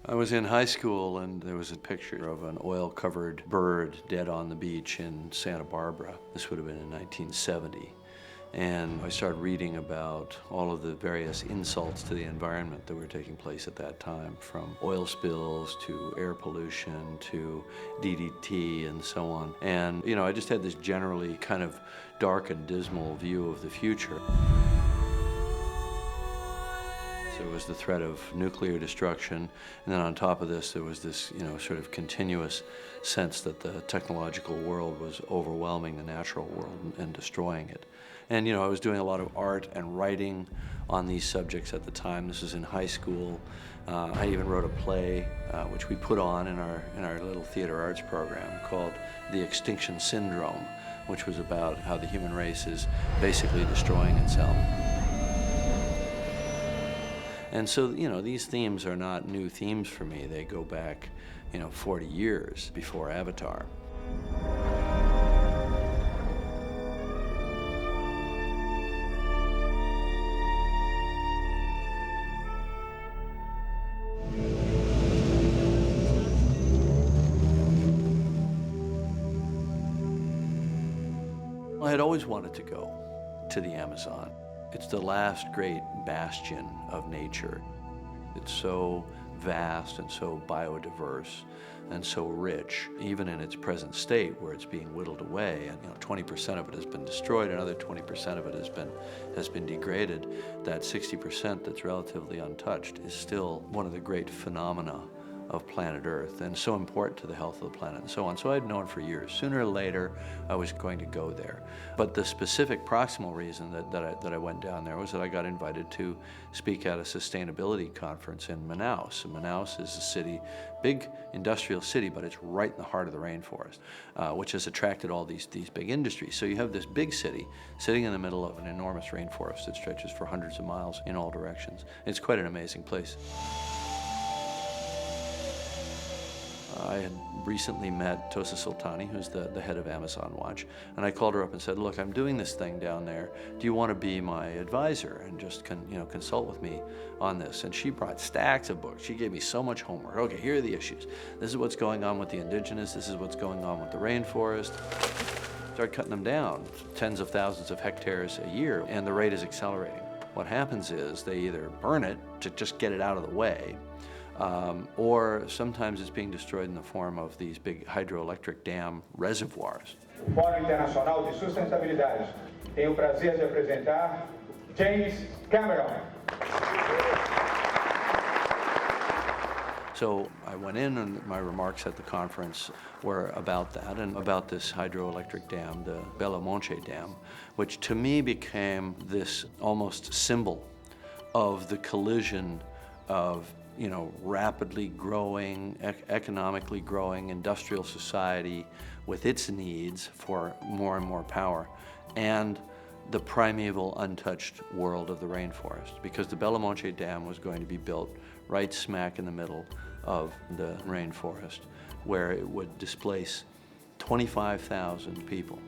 I was in high school and there was a picture of an oil-covered bird dead on the beach in Santa Barbara. This would have been in 1970. And I started reading about all of the various insults to the environment that were taking place at that time, from oil spills to air pollution to DDT and so on. And, you know, I just had this generally kind of dark and dismal view of the future. There was the threat of nuclear destruction, and then on top of this, there was this, you know, sort of continuous sense that the technological world was overwhelming the natural world and destroying it. And, you know, I was doing a lot of art and writing on these subjects at the time. This was in high school. I even wrote a play, which we put on in our little theater arts program called The Extinction Syndrome, which was about how the human race is basically destroying itself. And so, you know, these themes are not new themes for me. They go back, you know, 40 years before Avatar. I had always wanted to go to the Amazon. It's the last great bastion of nature. It's so vast and so biodiverse and so rich, even in its present state where it's being whittled away. And, you know, 20% of it has been destroyed, another 20% of it has been degraded. That 60% that's relatively untouched is still one of the great phenomena of planet Earth, and so important to the health of the planet and so on. So I'd known for years, sooner or later, I was going to go there. But the specific proximal reason that I went down there was that I got invited to speak at a sustainability conference in Manaus. And Manaus is a city, big industrial city, but it's right in the heart of the rainforest, which has attracted all these big industries. So you have this big city sitting in the middle of an enormous rainforest that stretches for hundreds of miles in all directions. It's quite an amazing place. I had recently met Tosa Sultani, who's the head of Amazon Watch, and I called her up and said, look, I'm doing this thing down there. Do you want to be my advisor and just consult with me on this? And she brought stacks of books. She gave me so much homework. Okay, here are the issues. This is what's going on with the indigenous. This is what's going on with the rainforest. Start cutting them down, tens of thousands of hectares a year, and the rate is accelerating. What happens is they either burn it to just get it out of the way, or sometimes it's being destroyed in the form of these big hydroelectric dam reservoirs. Fórum Internacional de Sustentabilidade. Tenho o prazer de apresentar James Cameron. So I went in, and my remarks at the conference were about that and about this hydroelectric dam, the Belo Monte Dam, which to me became this almost symbol of the collision of, you know, rapidly growing, economically growing industrial society with its needs for more and more power, and the primeval, untouched world of the rainforest. Because the Belo Monte Dam was going to be built right smack in the middle of the rainforest, where it would displace 25,000 people.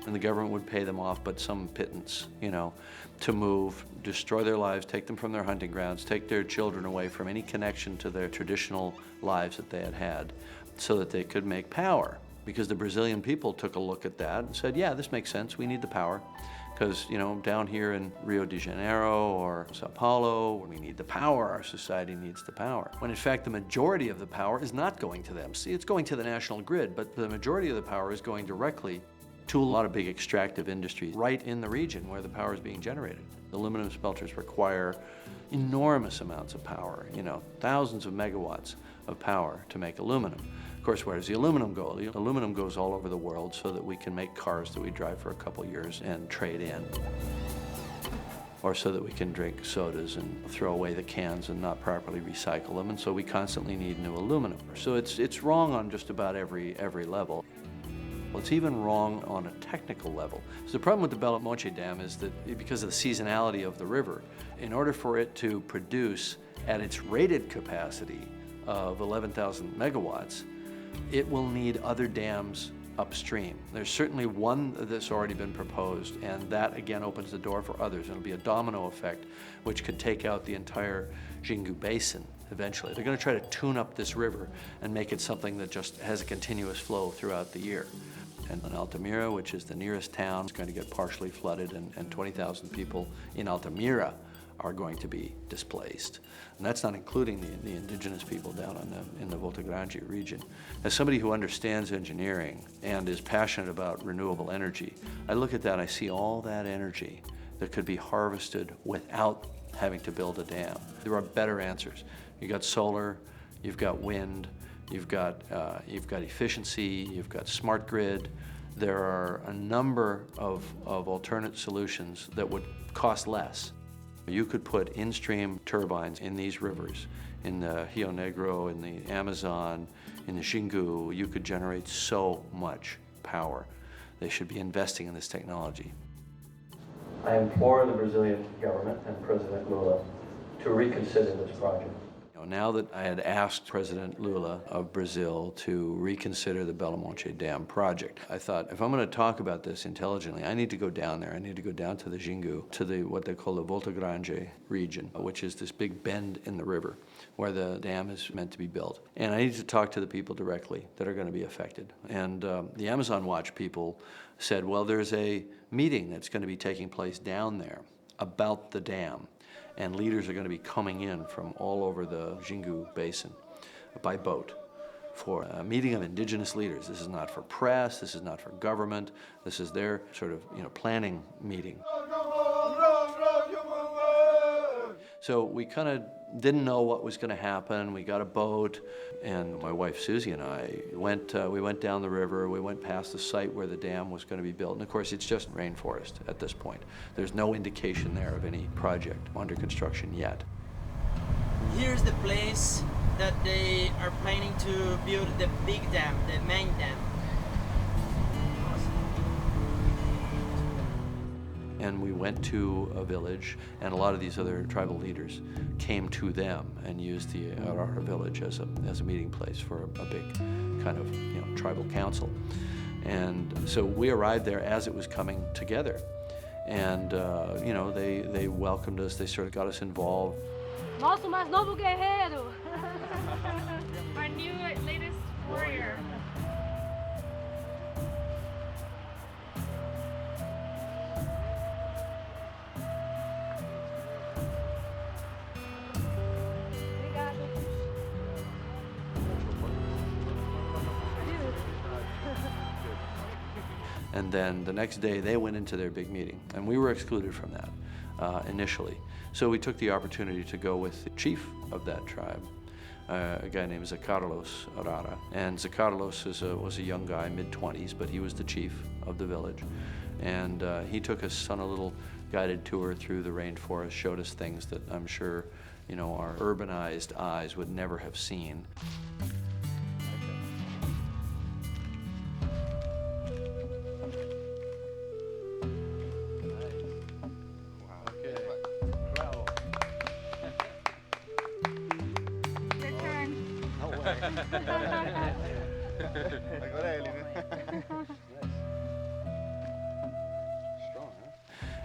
And the government would pay them off, but some pittance, you know, to move, destroy their lives, take them from their hunting grounds, take their children away from any connection to their traditional lives that they had had, so that they could make power. Because the Brazilian people took a look at that and said, yeah, this makes sense, we need the power. Because, you know, down here in Rio de Janeiro or Sao Paulo, when we need the power, our society needs the power. When in fact the majority of the power is not going to them. See, it's going to the national grid, but the majority of the power is going directly to a lot of big extractive industries right in the region where the power is being generated. Aluminum smelters require enormous amounts of power, you know, thousands of megawatts of power to make aluminum. Of course, where does the aluminum go? The aluminum goes all over the world so that we can make cars that we drive for a couple years and trade in. Or so that we can drink sodas and throw away the cans and not properly recycle them, and so we constantly need new aluminum. So it's wrong on just about every level. It's even wrong on a technical level. So the problem with the Belo Monte Dam is that because of the seasonality of the river, in order for it to produce at its rated capacity of 11,000 megawatts, it will need other dams upstream. There's certainly one that's already been proposed, and that again opens the door for others. It'll be a domino effect which could take out the entire Xingu Basin. eventually. They're going to try to tune up this river and make it something that just has a continuous flow throughout the year. And Altamira, which is the nearest town, is going to get partially flooded, and 20,000 people in Altamira are going to be displaced. And that's not including the indigenous people down in the Volta Grande region. As somebody who understands engineering and is passionate about renewable energy, I look at that and I see all that energy that could be harvested without having to build a dam. There are better answers. You've got solar, you've got wind, you've got efficiency, you've got smart grid. There are a number of alternate solutions that would cost less. You could put in-stream turbines in these rivers, in the Rio Negro, in the Amazon, in the Xingu. You could generate so much power. They should be investing in this technology. I implore the Brazilian government and President Lula to reconsider this project. Now that I had asked President Lula of Brazil to reconsider the Belo Monte Dam project, I thought, if I'm going to talk about this intelligently, I need to go down there. I need to go down to the Xingu, to what they call the Volta Grande region, which is this big bend in the river where the dam is meant to be built. And I need to talk to the people directly that are going to be affected. And the Amazon Watch people said, well, there's a meeting that's going to be taking place down there about the dam. And leaders are going to be coming in from all over the Xingu Basin by boat for a meeting of indigenous leaders. This is not for press, this is not for government, this is their sort of planning meeting. So we kind of didn't know what was going to happen. We got a boat, and my wife Susie and I we went down the river. We went past the site where the dam was going to be built. And of course, it's just rainforest at this point. There's no indication there of any project under construction yet. Here's the place that they are planning to build the big dam, the main dam. And we went to a village, and a lot of these other tribal leaders came to them and used the Arara village as a meeting place for a big kind of tribal council. And so we arrived there as it was coming together, and they welcomed us. They sort of got us involved. Nosso mais novo guerreiro. Our new latest warrior. And then the next day, they went into their big meeting, and we were excluded from that initially. So we took the opportunity to go with the chief of that tribe, a guy named Carlos Arara. And Carlos was a young guy, mid-20s, but he was the chief of the village. And he took us on a little guided tour through the rainforest, showed us things that I'm sure our urbanized eyes would never have seen.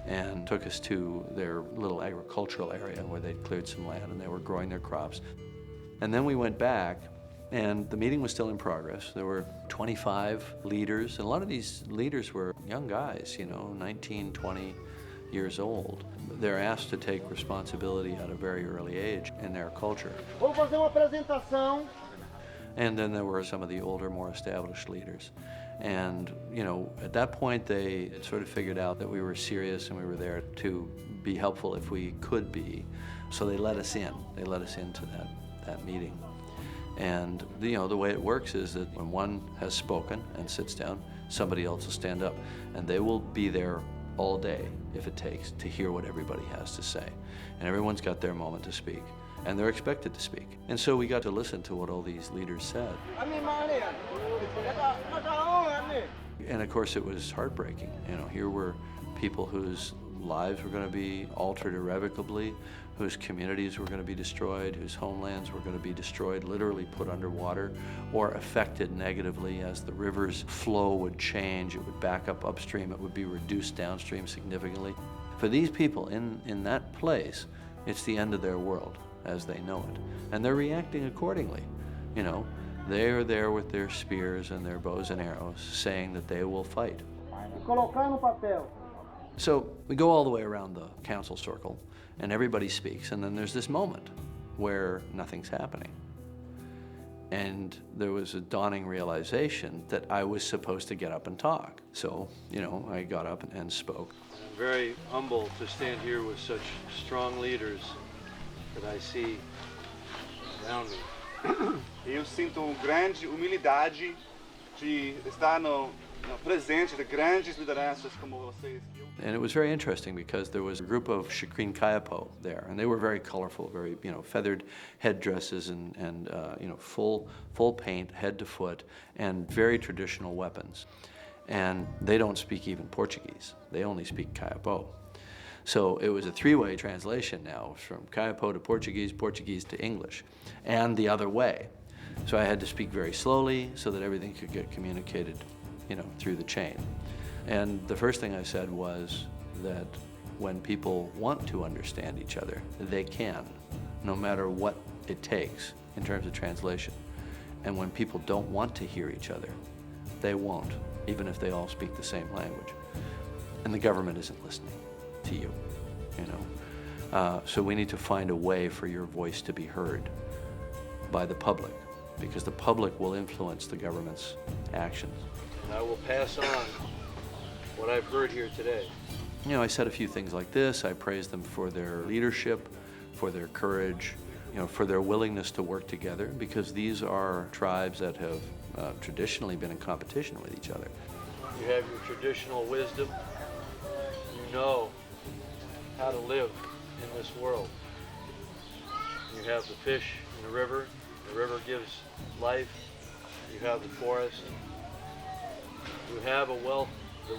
And took us to their little agricultural area where they'd cleared some land and they were growing their crops. And then we went back, and the meeting was still in progress. There were 25 leaders, and a lot of these leaders were young guys, 19, 20 years old. They're asked to take responsibility at a very early age in their culture. Vamos fazer uma apresentação. And then there were some of the older, more established leaders. And, at that point, they had sort of figured out that we were serious and we were there to be helpful if we could be. So they let us in. They let us into that meeting. And, the way it works is that when one has spoken and sits down, somebody else will stand up. And they will be there all day, if it takes, to hear what everybody has to say. And everyone's got their moment to speak. And they're expected to speak. And so we got to listen to what all these leaders said. And of course it was heartbreaking. Here were people whose lives were going to be altered irrevocably, whose communities were going to be destroyed, whose homelands were going to be destroyed, literally put underwater, or affected negatively as the river's flow would change. It would back up upstream, it would be reduced downstream significantly. For these people in that place, it's the end of their world. as they know it. And they're reacting accordingly. You know, they are there with their spears and their bows and arrows saying that they will fight. Colocar no papel. So we go all the way around the council circle and everybody speaks, and then there's this moment where nothing's happening. And there was a dawning realization that I was supposed to get up and talk. So, you know, I got up and spoke. I'm very humbled to stand here with such strong leaders that I see around me. Eu sinto grande humildade de estar no presente de grandes lideranças como vocês. And it was very interesting because there was a group of Shikrin Kayapo there, and they were very colorful, very, you know, feathered headdresses and you know, full paint, head to foot, and very traditional weapons. And they don't speak even Portuguese. They only speak Kayapo. So it was a three-way translation now, from Kayapo to Portuguese, Portuguese to English, and the other way. So I had to speak very slowly so that everything could get communicated, you know, through the chain. And the first thing I said was that when people want to understand each other, they can, no matter what it takes in terms of translation. And when people don't want to hear each other, they won't, even if they all speak the same language. And the government isn't listening to you, you know. So we need to find a way for your voice to be heard by the public, because the public will influence the government's actions. And I will pass on what I've heard here today. You know, I said a few things like this. I praised them for their leadership, for their courage, you know, for their willingness to work together, because these are tribes that have traditionally been in competition with each other. You have your traditional wisdom. You know how to live in this world. You have the fish in the river. The river gives life. You have the forest. You have a wealth that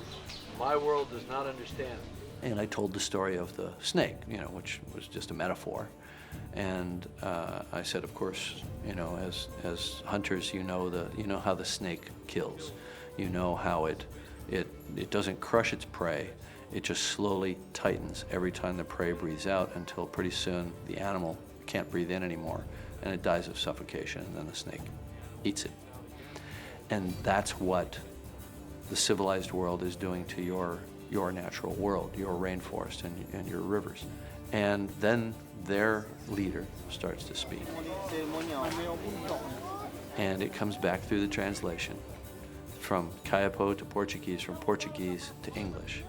my world does not understand. And I told the story of the snake, you know, which was just a metaphor. And I said, of course, you know, as hunters, you know how the snake kills. You know how it doesn't crush its prey. It just slowly tightens every time the prey breathes out, until pretty soon the animal can't breathe in anymore, and it dies of suffocation, and then the snake eats it. And that's what the civilized world is doing to your natural world, your rainforest and your rivers. And then their leader starts to speak. And it comes back through the translation from Kayapo to Portuguese, from Portuguese to English.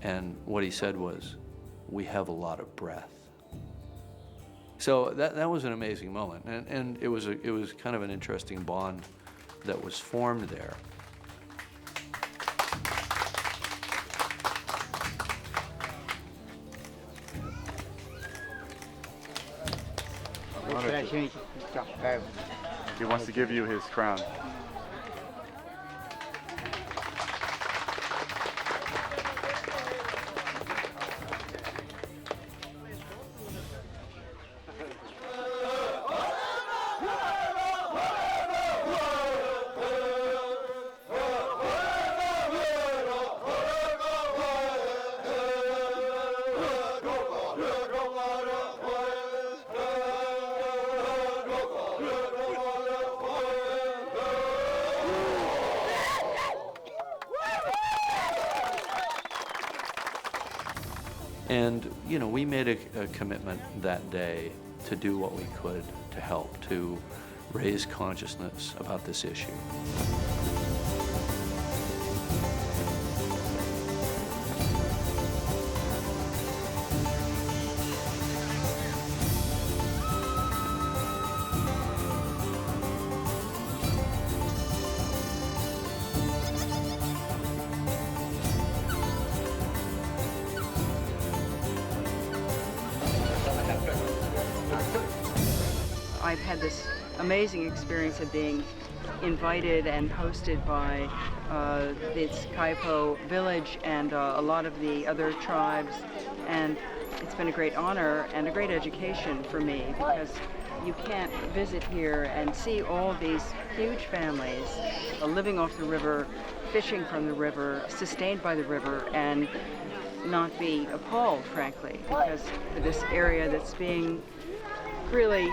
And what he said was, "We have a lot of breath." So that was an amazing moment, and it was kind of an interesting bond that was formed there. He wants to give you his crown. And, you know, we made a commitment that day to do what we could to help, to raise consciousness about this issue. I've had this amazing experience of being invited and hosted by this Kayapo village and a lot of the other tribes, and it's been a great honor and a great education for me, because you can't visit here and see all of these huge families living off the river, fishing from the river, sustained by the river, and not be appalled, frankly, because this area that's being really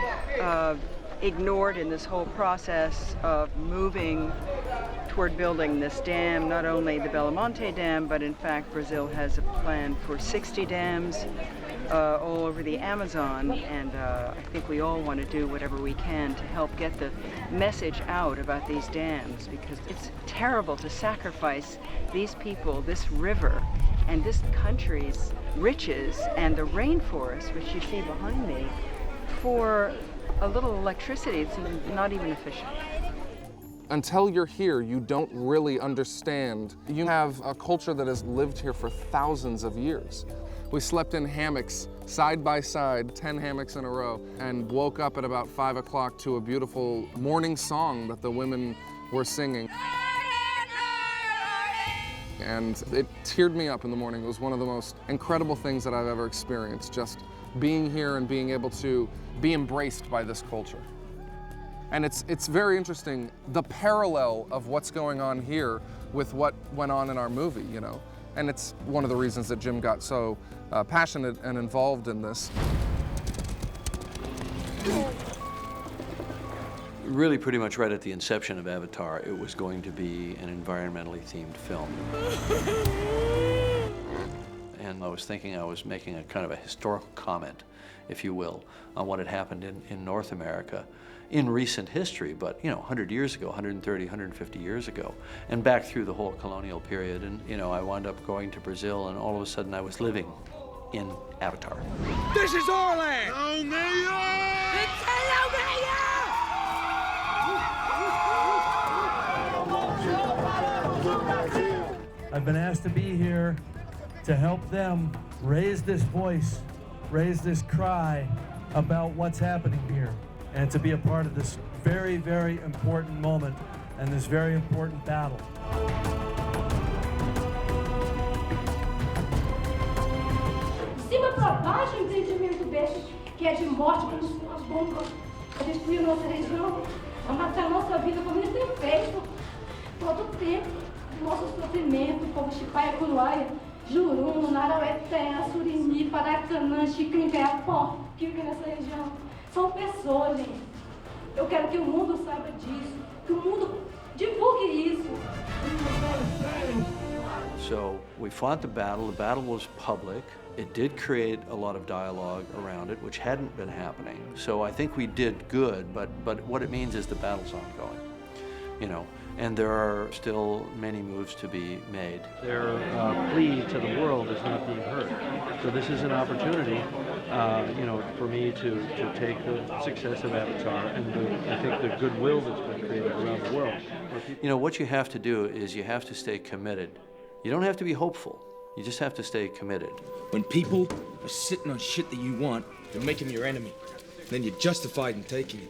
ignored in this whole process of moving toward building this dam, not only the Belo Dam, but in fact Brazil has a plan for 60 dams all over the Amazon, and I think we all want to do whatever we can to help get the message out about these dams, because it's terrible to sacrifice these people, this river, and this country's riches and the rainforest, which you see behind me, for a little electricity. It's not even efficient. Until you're here, you don't really understand. You have a culture that has lived here for thousands of years. We slept in hammocks side by side, 10 hammocks in a row, and woke up at about 5 o'clock to a beautiful morning song that the women were singing. And it teared me up in the morning. It was one of the most incredible things that I've ever experienced, just being here and being able to be embraced by this culture. And it's very interesting, the parallel of what's going on here with what went on in our movie, you know. And it's one of the reasons that Jim got so passionate and involved in this. Really pretty much right at the inception of Avatar, it was going to be an environmentally themed film. And I was thinking I was making a kind of a historical comment, if you will, on what had happened in North America in recent history, but, you know, 100 years ago, 130, 150 years ago, and back through the whole colonial period. And, you know, I wound up going to Brazil, and all of a sudden I was living in Avatar. This is our land! I've been asked to be here to help them raise this voice, raise this cry about what's happening here, and to be a part of this very, very important moment and this very important battle. De cima para baixo, o entendimento desses que é de morte, como se as bombas destruíram nossa região, a matar a nossa vida, como eles têm feito todo o tempo. Nosso sofrimento, o povo Chipaia, Curuaia, Juruno, Naraueté, Surimi, Paracanã, Chicangueapó, que vivem nessa região. São pessoas, gente. Eu quero que o mundo saiba disso, que o mundo divulgue isso. So we fought the battle. The battle was public. It did create a lot of dialogue around it, which hadn't been happening. So I think we did good, but what it means is the battle's ongoing, you know, and there are still many moves to be made. Their plea to the world is not being heard. So this is an opportunity, you know, for me to take the success of Avatar and I think the goodwill that's been created around the world. You know, what you have to do is you have to stay committed. You don't have to be hopeful. You just have to stay committed. When people are sitting on shit that you want, they're making your enemy. Then you're justified in taking it.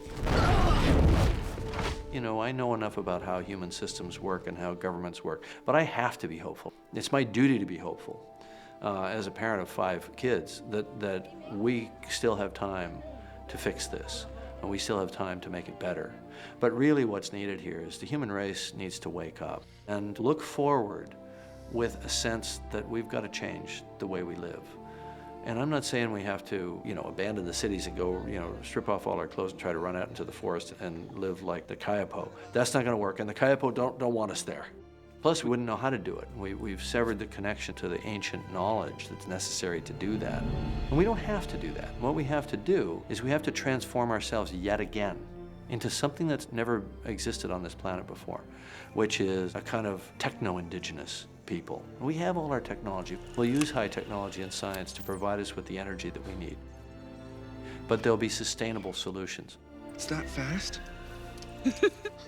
You know, I know enough about how human systems work and how governments work, but I have to be hopeful. It's my duty to be hopeful. As a parent of 5 kids, that we still have time to fix this, and we still have time to make it better. But really what's needed here is the human race needs to wake up and look forward with a sense that we've got to change the way we live. And I'm not saying we have to, you know, abandon the cities and go, you know, strip off all our clothes and try to run out into the forest and live like the Kayapo. That's not going to work, and the Kayapo don't want us there. Plus, we wouldn't know how to do it. We've severed the connection to the ancient knowledge that's necessary to do that. And we don't have to do that. What we have to do is we have to transform ourselves yet again into something that's never existed on this planet before, which is a kind of techno-indigenous people. We have all our technology. We'll use high technology and science to provide us with the energy that we need. But there'll be sustainable solutions. It's that fast?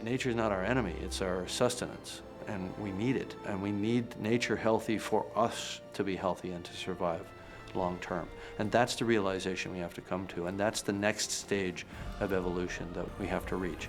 Nature's not our enemy, it's our sustenance. And we need it. And we need nature healthy for us to be healthy and to survive long term. And that's the realization we have to come to. And that's the next stage of evolution that we have to reach.